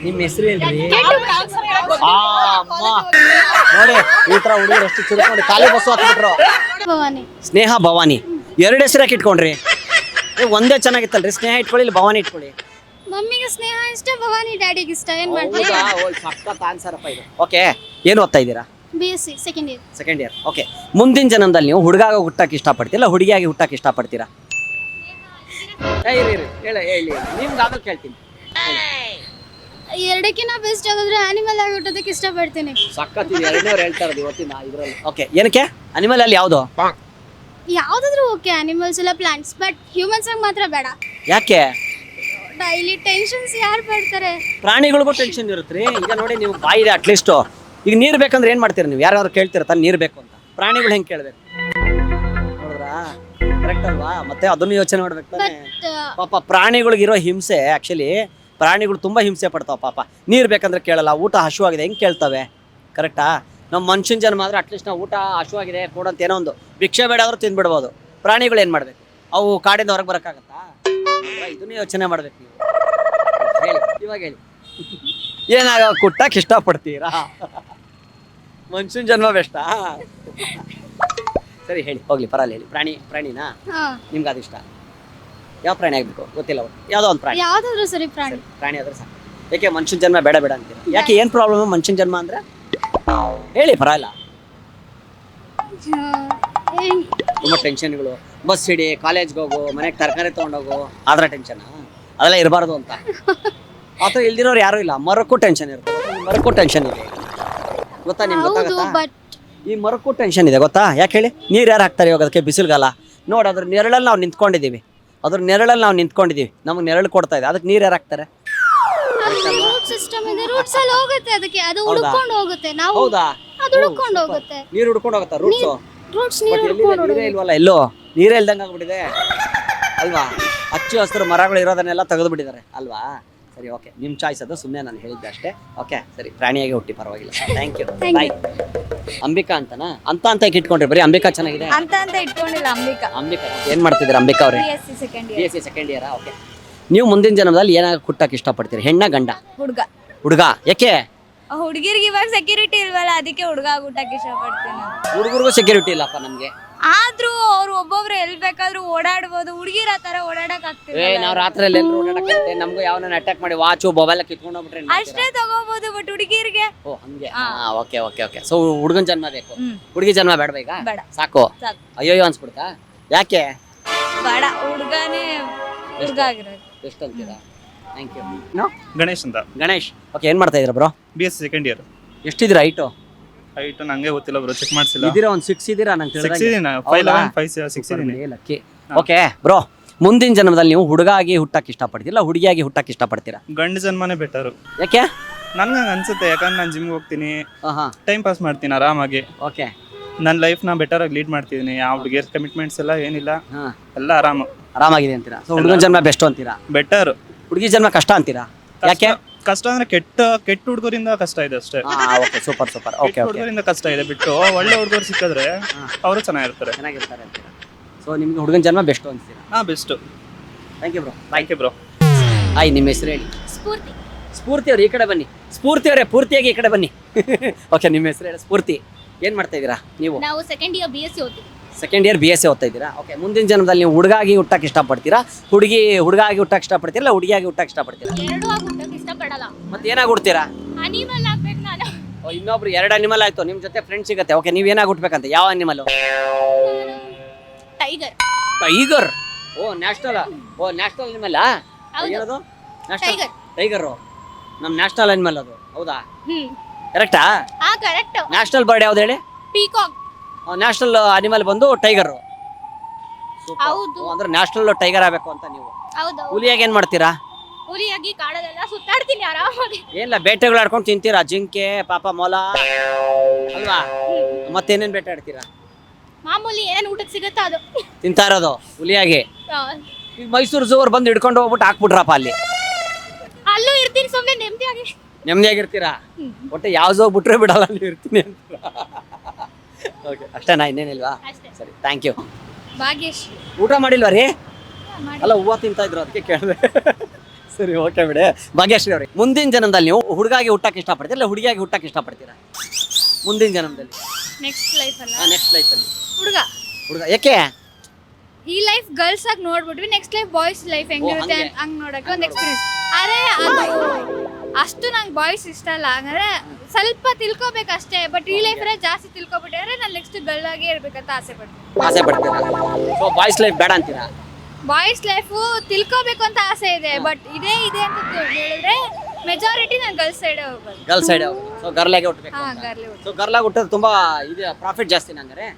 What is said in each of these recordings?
ನಿಮ್ಮ ಹೆಸರು ಏನ್ರಿ? ನೋಡಿ ಈ ತರ ಹುಡುಗರು ಎಷ್ಟು ಚುರುಕೊಂಡು ಖಾಲಿ ಬಸ್ಸು ಹಾಕ್ಬಿಟ್ರು. ಭವಾನಿ. ಸ್ನೇಹ ಭವಾನಿ, ಎರಡು ಹೆಸರು ಯಾಕೆ ಇಟ್ಕೊಂಡ್ರಿ? ಒಂದೇ ಚೆನ್ನಾಗಿತ್ತಲ್ರಿ, ಸ್ನೇಹ ಇಟ್ಕೊಳ್ಳಿ ಇಲ್ಲ ಭವಾನಿ ಇಟ್ಕೊಳ್ಳಿ. ಮಮ್ಮಿಗೆ ಸ್ನೇಹ ಇಷ್ಟ, ಭವಾನಿ ಡ್ಯಾಡಿಗೆ ಇಷ್ಟ. ಏನ್ ಮಾಡ್ಲಿ? ಸಖತ್ ಆನ್ಸರಪ್ಪ ಇದು. ಓಕೆ, ಏನು ಓದ್ತಾ ಇದ್ದೀರಾ? BSc second year. Second year. Okay, ಮುಂದಿನ ಜನ್ಮದಲ್ಲಿ ನೀವು ಹುಡುಗಾಗ ಹುಟ್ಟಕ್ಕೆ ಇಷ್ಟಪಡ್ತೀರಾ ಹುಡುಗಿಯಾಗಿ ಹುಟ್ಟಕ್ಕೆ ಇಷ್ಟಪಡ್ತೀರಾ? ಹೇಳಿ ನಿಮ್ಗೆ ಆಮೇಲೆ ಕೇಳ್ತೀನಿ. ಎರಡಕ್ಕಿಂತ ಬೆಸ್ಟ್ ಆಗಿದ್ರೆ ಅನಿಮಲ್ ಆಗಿ ಹುಟ್ಟೋದಕ್ಕೆ ಇಷ್ಟಪಡ್ತೀನಿ. ಸಖತ್ ಇದು ಎರಡನೇವ್ರು ಹೇಳ್ತಾ ಇರೋದು ಇವತ್ತಿನ ಇದರಲ್ಲಿ. ಓಕೆ, ಏನಕ್ಕೆ ಅನಿಮಲ್ ಅಲ್ಲಿ ಯಾವುದು? ಯಾವ್ದಾದ್ರು ಓಕೆ, ಅನಿಮಲ್ಸ್ ಇಲ್ಲ ಪ್ಲಾಂಟ್ಸ್, ಬಟ್ ಹ್ಯೂಮನ್ಸ್ ಆಗಿ ಮಾತ್ರ ಬೇಡ. ಯಾಕೆ? ಡೈಲಿ ಟೆನ್ಷನ್ಸ್ ಯಾರು ಪಡ್ತಾರೆ? ಪ್ರಾಣಿಗಳಿಗೂ ಟೆನ್ಷನ್ ಇರುತ್ತೆ. ಈಗ ನೋಡಿ, ನೀವು ಬಾಯಿದೆ ಅಟ್ಲೀಸ್ಟ್ ಈಗ ನೀರು ಬೇಕಂದ್ರೆ ಏನು ಮಾಡ್ತೀರಾ ನೀವು? ಯಾರು ಕೇಳ್ತೀರ ತಾನು ನೀರು ಬೇಕು ಅಂತ. ಪ್ರಾಣಿಗಳು ಹೆಂಗೆ ಕೇಳಬೇಕು? ನೋಡಿದ್ರಾ? ಕರೆಕ್ಟ್ ಅಲ್ವಾ? ಮತ್ತೆ ಅದನ್ನು ಯೋಚನೆ ಮಾಡ್ಬೇಕು ತಾನೆ. ಪಾಪ ಪ್ರಾಣಿಗಳಿಗಿರೋ ಹಿಂಸೆ, ಆ್ಯಕ್ಚುಲಿ ಪ್ರಾಣಿಗಳು ತುಂಬ ಹಿಂಸೆ ಪಡ್ತಾವೆ ಪಾಪ. ನೀರು ಬೇಕಂದ್ರೆ ಕೇಳಲ್ಲ, ಊಟ ಹಸುವಾಗಿದೆ ಹೆಂಗೆ ಕೇಳ್ತವೆ? ಕರೆಕ್ಟಾ? ನಮ್ಮ ಮನುಷ್ಯನ ಜನ್ಮ ಆದರೆ ಅಟ್ಲೀಸ್ಟ್ ನಾವು ಊಟ ಹಸುವಾಗಿದೆ ಕೊಡಂತ ಏನೋ ಒಂದು ಭಿಕ್ಷೆ ಬೇಡ ಆದರೂ ತಿಂದ್ಬಿಡ್ಬೋದು. ಪ್ರಾಣಿಗಳು ಏನು ಮಾಡಬೇಕು? ಅವು ಕಾಡಿಂದ ಹೊರಗೆ ಬರೋಕ್ಕಾಗತ್ತಾ? ಇದನ್ನೇ ಯೋಚನೆ ಮಾಡ್ಬೇಕು ನೀವು. ಹೇಳಿ, ಇವಾಗ ಹೇಳಿ, ಏನಾಗ ಕುಟ್ಟಕ್ಕೆ ಇಷ್ಟಪಡ್ತೀರಾ? ಮನುಷ್ಯನ ಜನ್ಮ ಬೆಸ್ಟಾ? ಸರಿ ಹೇಳಿ, ಹೋಗ್ಲಿ ಪರಲ್ಲ, ಹೇಳಿ. ಪ್ರಾಣಿನಾ ನಿಮ್ಗೆ ಅದು ಇಷ್ಟ? ಯಾವ ಪ್ರಾಣಿ ಆಗಬೇಕು ಗೊತ್ತಿಲ್ಲ, ಯಾವುದೋ ಒಂದು ಪ್ರಾಣಿ, ಯಾವ್ದಾದ್ರು ಸರಿ ಪ್ರಾಣಿ ಆದ್ರೆ ಸಾಕು. ಯಾಕೆ ಮನುಷ್ಯನ ಜನ್ಮ ಬೇಡ ಅಂತೀರಾ? ಯಾಕೆ, ಏನು ಪ್ರಾಬ್ಲಮ್ ಮನುಷ್ಯನ ಜನ್ಮ ಅಂದ್ರೆ? ಹೇಳಿ, ಪರವಾಗಿಲ್ಲ. ತುಂಬ ಟೆನ್ಷನ್ಗಳು, ಬಸ್ ಹಿಡಿ, ಕಾಲೇಜ್ಗೆ ಹೋಗು, ಮನೆಗೆ ತರಕಾರಿ ತೊಗೊಂಡೋಗು, ಆದ್ರ ಟೆನ್ಷನ್ ಅದೆಲ್ಲ ಇರಬಾರ್ದು ಅಂತ. ಆ ಥರ ಇಲ್ದಿರೋರು ಯಾರೂ ಇಲ್ಲ. ಮರಕ್ಕೂ ಟೆನ್ಷನ್ ಇರುತ್ತೆ, ಮರಕ್ಕೂ ಟೆನ್ಷನ್ ಇದೆ ಗೊತ್ತಾ? ನಿಮ್ಗೆ ಗೊತ್ತಾಗುತ್ತಾ? ಈ ಮರಕ್ಕೂ ಟೆನ್ಷನ್ ಇದೆ ಗೊತ್ತಾ? ಯಾಕೆ ಹೇಳಿ? ನೀರು ಯಾರು ಹಾಕ್ತಾರೆ ಇವಾಗ ಅದಕ್ಕೆ? ಬಿಸಿಲುಗಾಲ ನೋಡಿ, ಅದ್ರ ನೆರಳಲ್ಲಿ ನಾವು ನಿಂತ್ಕೊಂಡಿದ್ದೀವಿ, ನಮಗೆ ನೆರಳು ಕೊಡ್ತಾ ಇದೆ, ಅದಕ್ಕೆ ನೀರು ಯಾರು ಹಾಕ್ತಾರೆ? ರೂಟ್ ಸಿಸ್ಟಮ್ ಇದೆ, ರೂಟ್ಸ್ ಅಲ್ಲಿ ಹೋಗುತ್ತೆ, ಅದಕ್ಕೆ ಅದು ಹುಡುಕೊಂಡು ಹೋಗುತ್ತೆ. ನಾವು ಹೌದಾ? ಅದು ಹುಡುಕೊಂಡು ಹೋಗುತ್ತೆ, ನೀರು ಹುಡ್ಕೊಂಡು ಹೋಗುತ್ತಾ ರೂಟ್ಸು? ರೂಟ್ಸ್ ನೀರು ಹುಡುಕೊಂಡು ನೀರೇ ಇಲ್ವಲ್ಲ, ಎಲ್ಲೋ ನೀರೇ ಇಲ್ದಂಗೆ ಆಗ್ಬಿಟ್ಟಿದೆ ಅಲ್ವಾ? ಹಚ್ಚು ಹಸಿರು ಮರಗಳು ಇರೋದನ್ನೆಲ್ಲ ತೆಗೆದು ಬಿಟ್ಟಿದ್ದಾರೆ ಅಲ್ವಾ? ಸರಿ, ಓಕೆ, ನಿಮ್ಮ ಚಾಯ್ಸ್ ಅದು, ಸುಮ್ಮನೆ ನಾನು ಹೇಳಿದ್ದೆ ಅಷ್ಟೇ. ಓಕೆ, ಸರಿ, ಪ್ರಾಣಿಯಾಗಿ ಹುಟ್ಟಿ, ಪರವಾಗಿಲ್ಲ. Thank you. ಬಾಯ್. ಅಂಬಿಕಾ ಅಂತನಾ? ಅಂತ ಇಟ್ಕೊಂಡ್ರಿ, ಬರೀ ಅಂಬಿಕಾ ಚೆನ್ನಾಗಿದೆ ಅಂತ ಇಟ್ಕೊಂಡಿಲ್ಲ. ಅಂಬಿಕಾ ಏನ್ ಮಾಡ್ತಿದ್ದೀರಾ? ಅಂಬಿಕಾ ಅವ್ರೆ BSc ಸೆಕೆಂಡ್ ಇಯರ್. ಓಕೆ, ನೀವು ಮುಂದಿನ ಜನ್ಮದಲ್ಲಿ ಏನಾಗ ಹುಟ್ಟಕ್ಕೆ ಇಷ್ಟಪಡ್ತೀರಿ? ಹೆಣ್ಣ ಗಂಡ? ಹುಡುಗ. ಯಾಕೆ? ಹುಡುಗಿರಿಗೆ ಇವಾಗ ಸೆಕ್ಯೂರಿಟಿ ಇಲ್ವಲ್ಲ, ಅದಕ್ಕೆ ಹುಡುಗ ಹುಟ್ಟಕ್ಕೆ ಇಷ್ಟಪಡ್ತೀನಿ. ಹುಡುಗರಿಗೂ ಸೆಕ್ಯೂರಿಟಿ ಇಲ್ಲಪ್ಪ ನಮ್ಗೆ. ಆದ್ರೂ ಅವ್ರು ಒಬ್ಬೊಬ್ರು ಎಲ್ ಬೇಕಾದ್ರೂ ಓಡಾಡ್ಬೋದು, ಹುಡುಗಿರ ತರ ಓಡಾಡಕ್ ಆಗ್ತಿಲ್ಲ. ನಾವು ರಾತ್ರಿಯಲ್ಲಿ ಎಲ್ಲರೂ ಓಡಾಡಕ್ಕೆ, ನಮ್ಗೂ ಯಾವನ್ನ ಅಟ್ಯಾಕ್ ಮಾಡಿ ವಾಚು ಮೊಬೈಲ್ ಕಿತ್ಕೊಂಡು ಹೋಗ್ಬಿಟ್ರೆ ಅಷ್ಟೇ ತಗೋಬಹುದು, ಬಟ್ ಹುಡುಗಿರಿಗೆ ಓ ಹಂಗೆ. ಓಕೆ. ಸೊ ಹುಡುಗನ ಜನ್ಮ ಬೇಕು, ಹುಡುಗಿ ಜನ್ಮ ಬೇಡ ಈಗ? ಸಾಕು. ಅಯ್ಯೋ ಅನ್ಸ್ಬಿಡ್ತಾ? ಯಾಕೆ? ಬೇಡ, ಹುಡುಗನೇ ಹುಡುಗ ಆಗಿರೋದು ಎಷ್ಟು ಅಂತೀರಾ? Thank you. ಗಣೇಶ್ ಅಂತ. ಗಣೇಶ್. ಓಕೆ, ಏನ್ ಮಾಡ್ತಾ ಇದ್ದೀರಾ ಬ್ರೋ? BSc second year. ಎಷ್ಟಿದ್ದೀರಾ ಹೈಟು? ನಂಗೆ ಗೊತ್ತಿಲ್ಲ ಬ್ರೋ, ಚೆಕ್ ಮಾಡ್ಸಿಲ್ಲ. ಇದ್ದೀರಾ ಒಂದು 6 ಇದ್ದೀರಾ? ನಂಗೆ 6 ಇದೀನಿ, 5'11", 5'6" ಇದೀನಿ. ಲಕ್ಕಿ. ಓಕೆ ಬ್ರೋ, ಮುಂದಿನ ಜನ್ಮದಲ್ಲಿ ನೀವು ಹುಡುಗಾಗಿ ಹುಟ್ಟಕ್ಕೆ ಇಷ್ಟಪಡ್ತೀರಾ ಹುಡುಗಿಯಾಗಿ ಹುಟ್ಟಕ್ಕೆ ಇಷ್ಟಪಡ್ತೀರಾ? ಗಂಡು ಜನ್ಮನೇ ಬೆಟರು. ಯಾಕೆ? ನನ್ಗೆ ಅನ್ಸುತ್ತೆ, ಯಾಕಂದ್ರೆ ನಾನು ಜಿಮ್ಗೆ ಹೋಗ್ತೀನಿ, ಟೈಮ್ ಪಾಸ್ ಮಾಡ್ತೀನಿ ಆರಾಮಾಗಿ. ಓಕೆ, ನನ್ನ ಲೈಫ್ನ ಬೆಟರ್ ಆಗಿ ಲೀಡ್ ಮಾಡ್ತಿದ್ದೀನಿ. ಯಾವ ಹುಡುಗಿಯರ್ ಕಮಿಟ್ಮೆಂಟ್ಸ್ ಎಲ್ಲ ಏನಿಲ್ಲ, ಎಲ್ಲ ಆರಾಮಾಗಿದೆ ಅಂತೀರಾ? ಸೊ ಹುಡುಗನ ಜನ್ಮ ಬೆಸ್ಟ್ ಅಂತೀರಾ? ಬೆಟರ್. ಹುಡುಗಿ ಜನ್ಮ ಕಷ್ಟ ಅಂತೀರಾ? ಯಾಕೆ? ಕಷ್ಟ ಅಂದ್ರೆ ಕೆಟ್ಟ ಹುಡುಗರಿಂದ ಕಷ್ಟ ಇದೆ ಅಷ್ಟೇ. Okay, super. ಓಕೆ, ಹುಡುಗರಿಂದ ಕಷ್ಟ ಇದೆ, ಬಿಟ್ಟು ಒಳ್ಳೆ ಹುಡುಗರು ಸಿಕ್ಕಿದ್ರೆ ಅವರು ಚೆನ್ನಾಗಿರ್ತಾರೆ ಅಂತೀರಾ? ಸೊ ನಿಮ್ಗೆ ಹುಡುಗನ ಜನ್ಮ ಬೆಸ್ಟ್ ಅಂತೀರಾ? Best. Thank you bro. Thank you bro. Hi, ನಿಮ್ಮ ಹೆಸರು ಹೇಳಿ? ಸ್ಫೂರ್ತಿ ಅವ್ರು ಈ ಕಡೆ ಬನ್ನಿ. ಸ್ಫೂರ್ತಿ ಅವರೇ, ಪೂರ್ತಿಯಾಗಿ ಈ ಕಡೆ ಬನ್ನಿ. ಓಕೆ, ನಿಮ್ಮ ಹೆಸರು ಹೇಳಿ? ಸ್ಫೂರ್ತಿ. ಏನ್ ಮಾಡ್ತಾ ಇದ್ದೀರಾ ನೀವು? ನಾವು ಸೆಕೆಂಡ್ ಇಯರ್ BSc ಓದ್ತೀವಿ. ಸೆಕೆಂಡ್ ಇಯರ್ BSc ಓದ್ತಾ ಇದ್ದೀರಾ? ಓಕೆ, ಮುಂದಿನ ಜನ್ಮದಲ್ಲಿ ನೀವು ಹುಡುಗಾಗಿ ಹುಟ್ಟಕ್ಕೆ ಇಷ್ಟಪಡ್ತೀರಾ ಹುಡುಗಾಗಿ ಹುಟ್ಟಕ್ಕೆ ಇಷ್ಟಪಡ್ತೀರಾ ಹುಡುಗಿಯಾಗಿ ಹುಟ್ಟಕ್ಕೆ ಇಷ್ಟಪಡ್ತೀರಾ? ಎರಡೂ ಆಗಿ ಹುಟ್ಟಕ್ಕೆ ಇಷ್ಟಪಡಲ್ಲ. ಮತ್ತೆ ಏನಾಗಿ ಹುಡ್ತೀರಾ? ಅನಿಮಲ್ ಆಗ್ಬೇಕು ನಾನು. ಇನ್ನೊಬ್ರು 2 ಅನಿಮಲ್ ಆಯ್ತು, ನಿಮ್ಮ ಜೊತೆ ಫ್ರೆಂಡ್ ಸಿಗುತ್ತೆ. ಓಕೆ, ನೀವು ಏನಾಗಿ ಹುಟ್ಟಬೇಕಂತ? ಯಾವ ಅನಿಮಲ್? ಟೈಗರ್. National animal. ಏನದು? ಟೈಗರ್ ನಮ್ಮ ನ್ಯಾಷನಲ್ ಅನಿಮಲ್ ಅದು, ಹೌದಾ? ಕರೆಕ್ಟಾ? ಕರೆಕ್ಟ್. ನ್ಯಾಷನಲ್ ಬರ್ಡ್ ಯಾವ್ದು ಹೇಳಿ? ಪೀಕಾಕ್. ನ್ಯಾಷನಲ್ ಅನಿಮಲ್ ಬಂದು ಟೈಗರ್. ಹೌದು. ಅಂದ್ರೆ ನ್ಯಾಷನಲ್ ಟೈಗರ್ ಆಗಬೇಕು ಅಂತ ನೀವು. ಹೌದು. ಹುಲಿಯಾಗಿ ಏನ್ ಮಾಡ್ತೀರಾ? ಹುಲಿಯಾಗಿ ಕಾಡಲ್ಲೆಲ್ಲ ಸುತ್ತಾಡ್ತೀನಿ ಆರಾಮಾಗಿ. ಏನಿಲ್ಲ, ಬೇಟೆಗಳು ಆಡ್ಕೊಂಡು ತಿಂತೀರಾ? ಜಿಂಕೆ, ಪಾಪ, ಮೊಲ ಅಲ್ವಾ? ಮತ್ತೇನೇನ್ ಬೇಟೆ ಆಡ್ತೀರಾ? ಮಾಮೂಲಿ ಏನೇನು ಊಟಕ್ಕೆ ಸಿಗುತ್ತಾ ಅದು ತಿಂತಾ ಇರೋದು ಹುಲಿಯಾಗಿ. ಈಗ ಮೈಸೂರು ಝೂ ಅವ್ರು ಬಂದು ಹಿಡ್ಕೊಂಡು ಹೋಗ್ಬಿಟ್ಟು ಹಾಕ್ಬಿಟ್ರಪ್ಪ ಅಲ್ಲಿ. ಅಲ್ಲೂ ಇರ್ತೀನಿ ಸುಮ್ಮನೆ ನೆಮ್ಮದಿಯಾಗಿರ್ತೀರಾ? ಒಟ್ಟು ಯಾವ್ದು ಬಿಟ್ರೆ ಬಿಡಲ್ಲ, ನೀವು ಇರ್ತೀನಿ ಅಂತೀರಾ? ಓಕೆ, ಅಷ್ಟೇನಾ? ಇನ್ನೇನಿಲ್ವಾ? ಸರಿ, ಥ್ಯಾಂಕ್ ಯು. ಭಾಗ್ಯೇಶ್. ಊಟ ಮಾಡಿಲ್ವಾ ರೀ? ಅಲ್ಲ, ಹೂವು ತಿಂತಾ ಇದ್ರು, ಅದಕ್ಕೆ ಕೇಳಿದೆ. ಸರಿ ಓಕೆ ಬಿಡಿ. ಭಾಗ್ಯಶ್ರೀ ಅವ್ರಿಗೆ ಮುಂದಿನ ಜನ್ಮದಲ್ಲಿ ನೀವು ಹುಡುಗಾಗಿ ಹುಟ್ಟಕ್ಕೆ ಇಷ್ಟಪಡ್ತೀರಾ ಇಲ್ಲ ಹುಡುಗಿಯಾಗಿ ಹುಟ್ಟಕ್ಕೆ ಇಷ್ಟಪಡ್ತೀರಾ? ಮುಂದಿನ ಜನ್ಮದಲ್ಲಿ ನೆಕ್ಸ್ಟ್ ಲೈಫ್ ಅಲ್ಲ ನೆಕ್ಸ್ಟ್ ಲೈಫಲ್ಲಿ ಹುಡುಗ ಯಾಕೆ? ಈ ಲೈಫ್ ಗರ್ಲ್ಸ್ ಆಗಿ ನೋಡ್ಬಿಟ್ವಿ, ನೆಕ್ಸ್ಟ್ ಲೈಫ್ ಬಾಯ್ಸ್ ಲೈಫ್ ಹೆಂಗಿರುತ್ತೆ ಹಂಗೆ. ಹಂಗ್ ನೋಡಕ್ಕೆ ಒಂದು ಎಕ್ಸ್ಪೀರಿಯನ್ಸ್. ಅರೆ ಅದು ಅಷ್ಟು ನಂಗೆ ಬಾಯ್ಸ್ ಇಷ್ಟ ಅಲ್ಲ, ಹಂಗಾದ್ರೆ ಸ್ವಲ್ಪ ತಿಳ್ಕೊಬೇಕಷ್ಟೇ. ಬಟ್ ಈ ಲೈಫ್ ಜಾಸ್ತಿ ತಿಳ್ಕೊಬಿಟ್ಟಿದ್ರೆ ನಾನು ನೆಕ್ಸ್ಟ್ ಗರ್ಲ್ ಆಗೇ ಇರ್ಬೇಕಂತ ಆಸೆ ಪಡ್ತೀರಾ? ಸೊ ಬಾಯ್ಸ್ ಲೈಫ್ ಬೇಡ ಅಂತೀರಾ? ಬಾಯ್ಸ್ ಲೈಫು ತಿಳ್ಕೊಬೇಕು ಅಂತ ಆಸೆ ಇದೆ, ಬಟ್ ಇದೇ ಇದೆ ಅಂತ ಹೇಳಿದ್ರೆ ಮೆಜಾರಿಟಿ ನಾನು ಗರ್ಲ್ಸ್ ಸೈಡ್ ಹೋಗೋದು. ಗರ್ಲ್ ಸೈಡ್ ಸೊ ಗರ್ಲಾಗೆ ಹುಟ್ಟಬೇಕು. ಹಾ ಗರ್ಲಿ ಸೊ ಗರ್ಲಾಗಿ ಹುಟ್ಟೋದು ತುಂಬಾ ಇದೆ, ಪ್ರಾಫಿಟ್ ಜಾಸ್ತಿ ನಂಗಾರೆ.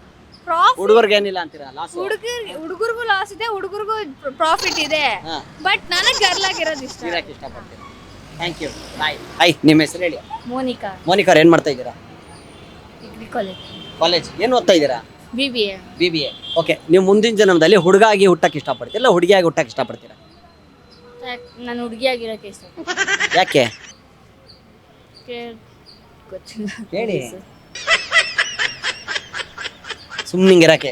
ಪ್ರಾಫಿಟ್ ಹುಡುಗರಿಗೆ ಏನಿಲ್ಲ ಅಂತೀರಾ? ಲಾಸ್. ಹುಡುಗರಿಗೂ ಲಾಸ್ ಇದೆ, ಹುಡುಗರಿಗೂ ಪ್ರಾಫಿಟ್ ಇದೆ. ಹಾ. ಬಟ್ ನನಗೆ ಗರ್ಲ್ ಆಗಿರೋದು ಇಷ್ಟ. ಇರಕ್ಕೆ ಇಷ್ಟಪಡ್ತೀರಾ? Thank you. ಹಾಯ್, ನಿಮ್ಮ ಹೆಸರು ಹೇಳಿ. ಮೋನಿಕಾ, ಮೋನಿಕಾ ಅವ್ರು ಏನು ಮಾಡ್ತಾ ಇದ್ದೀರಾ? Degree college, college. ಏನು ಓದ್ತಾ ಇದ್ದೀರಾ? BBA. BBA. ಓಕೆ, ನೀವು ಮುಂದಿನ ಜನ್ಮದಲ್ಲಿ ಹುಡುಗಾಗಿ ಹುಟ್ಟಕ್ಕೆ ಇಷ್ಟಪಡ್ತೀರಾ ಇಲ್ಲ ಹುಡುಗಿಯಾಗಿ ಹುಟ್ಟಕ್ಕೆ ಇಷ್ಟಪಡ್ತೀರಾ? ನಾನು ಹುಡುಗಿ ಆಗಿರೋಕೆ ಇಷ್ಟ. ಯಾಕೆ ಗೊತ್ತಿಲ್ಲ ಹೇಳಿ. ಸುಮ್ಮನಿಂಗಿರಾಕೆ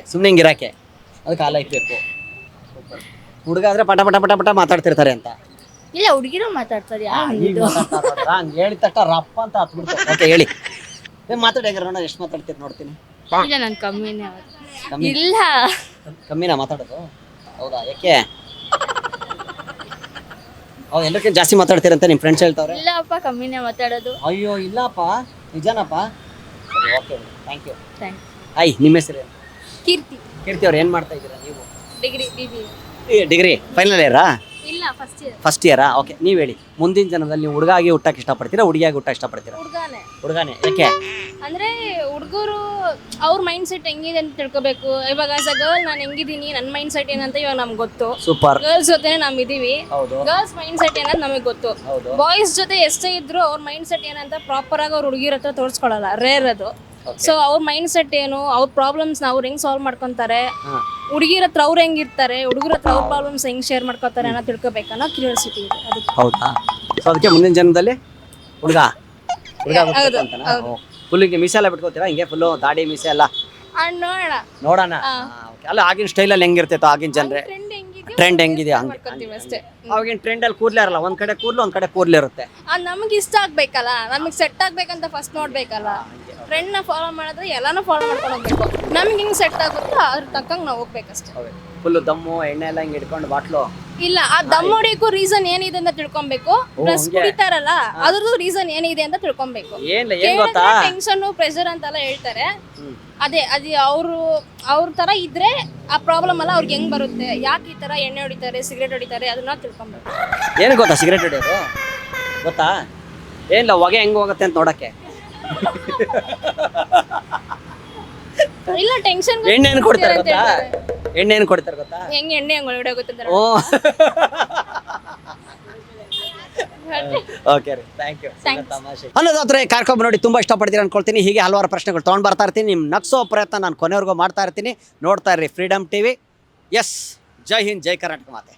ಅದಕ್ಕೆ ಕಾಲ ಇಕ್ಬೇಕು. ಹುಡುಗ ಆದ್ರೆ ಪಟ ಪಟ ಪಟ ಪಟ ಮಾತಾಡ್ತಿರ್ತಾರೆ ಅಂತ. ಇಲ್ಲ, ಹುಡುಗಿರು ಮಾತಾಡ್ತಾರೆ. ಹಂಗೆ ಹೇಳಿದ ತಕ್ಷಣ ರಪ್ಪ ಅಂತ ಹತ್ಬಿಡ್ತಾರೆ. ಓಕೆ ಹೇಳಿ, ಮಾತಾಡಿ ನೋಡೋಣ ಎಷ್ಟು ಮಾತಾಡ್ತೀರಿ ನೋಡ್ತೀನಿ. ಇಲ್ಲ, ನಾನು ಕಮ್ಮಿನೇ. ಕಮ್ಮಿ? ಇಲ್ಲ, ಕಮ್ಮಿನಾ ಮಾತಾಡೋದು? ಹೌದಾ, ಯಾಕೆ? ಹೌದು, ಎಲ್ಲರಿಗಿಂತ ಜಾಸ್ತಿ ಮಾತಾಡ್ತೀರಂತ ನಿಮ್ಮ ಫ್ರೆಂಡ್ಸ್ ಹೇಳ್ತಾವ್ರೆ. ಇಲ್ಲಪ್ಪ, ಕಮ್ಮಿನೇ ಮಾತಾಡೋದು. ಅಯ್ಯೋ ಇಲ್ಲಪ್ಪ, ನಿಜನಪ್ಪ. ಸರಿ okay, thank you. Thanks. Hi, ನಿಮ್ಮ ಹೆಸರು? ಕೀರ್ತಿ, ಕೀರ್ತಿ ಅವ್ರು ಏನು ಮಾಡ್ತಾ ಇದ್ದೀರಾ ನೀವು? Degree BBA. ಡಿಗ್ರಿ ಫೈನಲ್ ಇಯರಾ? ಇಲ್ಲ, ಫಸ್ಟ್ ಇಯರ್. ಫಸ್ಟ್ ಇಯರಾ? ಓಕೆ, ನೀವು ಹೇಳಿ, ಮುಂದಿನ ಜನ್ಮದಲ್ಲಿ ನೀವು ಹುಡುಗಾಗಿ ಹುಟ್ಟಕ್ಕೆ ಇಷ್ಟಪಡ್ತೀರಾ ಹುಡುಗಿಯಾಗಿ ಹುಟ್ಟಕ್ಕೆ ಇಷ್ಟಪಡ್ತೀರಾ? ಹುಡುಗಾನೆ. ಯಾಕೆ? ಅಂದ್ರೆ ಹುಡುಗರು ಅವ್ರ ಮೈಂಡ್ ಸೆಟ್ ಹೆಂಗಿದೆ ಅಂತ ತಿಳ್ಕೊಬೇಕು. ಇವಾಗ ಆಸ್ ಅ ಗರ್ಲ್ ನಾನು ಹೆಂಗಿದ್ದೀನಿ, ನನ್ನ ಮೈಂಡ್ ಸೆಟ್ ಏನಂತ ಇವಾಗ ನಮ್ಗೆ ಗೊತ್ತು. ಸೂಪರ್. ಗರ್ಲ್ಸ್ ಜೊತೆ ನಾವ್ ಇದೀವಿ, ಹೌದು ಗರ್ಲ್ಸ್ ಮೈಂಡ್ ಸೆಟ್ ಏನಂತ ನಮಗೆ ಗೊತ್ತು. ಹೌದು. ಬಾಯ್ಸ್ ಜೊತೆ ಎಷ್ಟೇ ಇದ್ರು ಅವ್ರ ಮೈಂಡ್ ಸೆಟ್ ಏನಂತ ಪ್ರಾಪರ್ ಆಗಿ ಅವ್ರ ಹುಡುಗಿರ ಹತ್ರ ತೋರಿಸ್ಕೊಳಲ್ಲ, ರೇರ್ ಅದು. ಸೊ ಅವ್ರ ಮೈಂಡ್ ಸೆಟ್ ಏನು, ಅವ್ರ ಪ್ರಾಬ್ಲಮ್ಸ್ ಅವ್ರು ಹೆಂಗ್ ಸಾಲ್ವ್ ಮಾಡ್ಕೊಂತಾರೆ, ಹಾ. ಹುಡುಗಿರ ಹತ್ರ ಅವ್ರು ಹೆಂಗಿರ್ತಾರೆ, ಹುಡುಗರ ಹತ್ರ ಅವ್ರ ಪ್ರಾಬ್ಲಮ್ಸ್ ಹೆಂಗ್ ಶೇರ್ ಮಾಡ್ಕೊತಾರೆ ಅನ್ನೋ ತಿಳ್ಕೊಬೇಕನ್ನೋ ಕ್ಯೂರಿಯಾಸಿಟಿ ಇದೆ ಅದಕ್ಕೆ. ಹೌದಾ? ಸೊ ಅದಕ್ಕೆ ಮುಂದಿನ ಜನ್ಮದಲ್ಲಿ ಹುಡುಗ ಫುಲ್ಲಿಗೆ ಮೀಸೆ ಎಲ್ಲ ಬಿಟ್ಕೋತೀರಾ? ಹಿಂಗೆ ಫುಲ್ಲು ದಾಡಿ ಮೀಸೆ ಎಲ್ಲ ನೋಡೋಣ ನೋಡೋಣ. Okay. ಅಲ್ಲ, ಆಗಿನ ಸ್ಟೈಲಲ್ಲಿ ಹೆಂಗಿರ್ತೈತೋ ಆಗಿನ ಜನರೇ ಟ್ರೆಂಡ್ ಹೆಂಗಿದೆ ಹಂಗೆ ಮಾಡ್ಕೊತೀವಿ ಅಷ್ಟೇ. ಅವಾಗಿನ ಟ್ರೆಂಡಲ್ಲಿ ಕೂದಲೇ ಇರಲ್ಲ, ಒಂದ್ ಕಡೆ ಕೂದಲು ಒಂದ್ ಕಡೆ ಕೂದಲು ಇರುತ್ತೆ. ನಮಗೆ ಇಷ್ಟ ಆಗ್ಬೇಕಲ್ಲ, ನಮಗೆ ಸೆಟ್ ಆಗ್ಬೇಕಂತ ಫಸ್ಟ್ ನೋಡ್ಬೇಕಲ್ಲ. ಟ್ರೆಂಡ್ ನ ಫಾಲೋ ಮಾಡಿದ್ರೆ ಎಲ್ಲಾನು ಫಾಲೋ ಮಾಡ್ಕೊಂಡು ಹೋಗ್ಬೇಕು. ನಮ್ಗೆ ಹಿಂಗ್ ಸೆಟ್ ಆಗುತ್ತೋ ಅದ್ರ ತಕ್ಕಂಗೆ ನಾವು ಹೋಗ್ಬೇಕಷ್ಟೇ. ಫುಲ್ಲು ದಮ್ಮು ಎಣ್ಣೆ ಎಲ್ಲ ಹಿಂಗೆ ಹಿಡ್ಕೊಂಡು ಬಾಟ್ಲು. ಇಲ್ಲ, ಆ ದಮ್ ಹೊಡಿಯಕ್ಕೂ ರೀಸನ್ ಏನಿದೆ ಅಂತ ತಿಳ್ಕೊಬೇಕು. ಪ್ಲಸ್ ಹಂಗೆ. ಕುಡಿತಾರಲ್ಲ ಅದ್ರದ್ದು ರೀಸನ್ ಏನಿದೆ ಅಂತ ತಿಳ್ಕೊಬೇಕು. ಏನ್ ಗೊತ್ತಾ? ಟೆನ್ಷನ್ ಪ್ರೆಷರ್ ಅಂತೆಲ್ಲ ಹೇಳ್ತಾರೆ. ಅದೇ ಅವ್ರ ತರ ಇದ್ರೆ ಆ ಪ್ರಾಬ್ಲಮ್ ಎಲ್ಲ ಅವ್ರಿಗೆ ಹೆಂಗ್ ಬರುತ್ತೆ, ಯಾಕೆ ಈ ತರ ಎಣ್ಣೆ ಹೊಡಿತಾರೆ, ಸಿಗರೇಟ್ ಹೊಡಿತಾರೆ, ಅದನ್ನ ತಿಳ್ಕೊಬೇಕು. ಏನು ಗೊತ್ತಾ ಸಿಗರೇಟ್ ಹೊಡಿಯೋದು? ಗೊತ್ತಾ? ಏನಿಲ್ಲ, ಹೊಗೆ ಹೆಂಗ್ ಹೋಗುತ್ತೆ ಅಂತ ನೋಡಕ್ಕೆ. ಇಲ್ಲ, ಟೆನ್ಷನ್ ಎಣ್ಣೆ ಏನು ಕೊಡ್ತಾರೆ ಗೊತ್ತಾ? ಎಣ್ಣೆ ಏನು ಕೊಡ್ತಾರೆ ಗೊತ್ತಾ? ಹೆಂಗ್ ಎಣ್ಣೆ ಹೆಂಗ್ ಹೊಡೆ ಗೊತ್ತಿದ್ದಾರೆ. ಓ ಓಕೆ ರೀ, ಥ್ಯಾಂಕ್ ಯು. ತಮಾಷೆ ಅನ್ನೋದಾದ್ರೆ ಕಾರ್ಯಕ್ರಮ ನೋಡಿ ತುಂಬಾ ಇಷ್ಟಪಡ್ತೀರಿ ಅನ್ಕೊಳ್ತೀನಿ. ಹೀಗೆ ಹಲವಾರು ಪ್ರಶ್ನೆಗಳು ತೊಗೊಂಡು ಬರ್ತಾ ಇರ್ತೀನಿ. ನಿಮ್ ನಗ್ಸೋ ಪ್ರಯತ್ನ ನಾನು ಕೊನೆವರೆಗೂ ಮಾಡ್ತಾ ಇರ್ತೀನಿ. ನೋಡ್ತಾ ಇರ್ರಿ ಫ್ರೀಡಮ್ TV. ಎಸ್, ಜೈ ಹಿಂದ್, ಜೈ ಕರ್ನಾಟಕ ಮಾತೆ.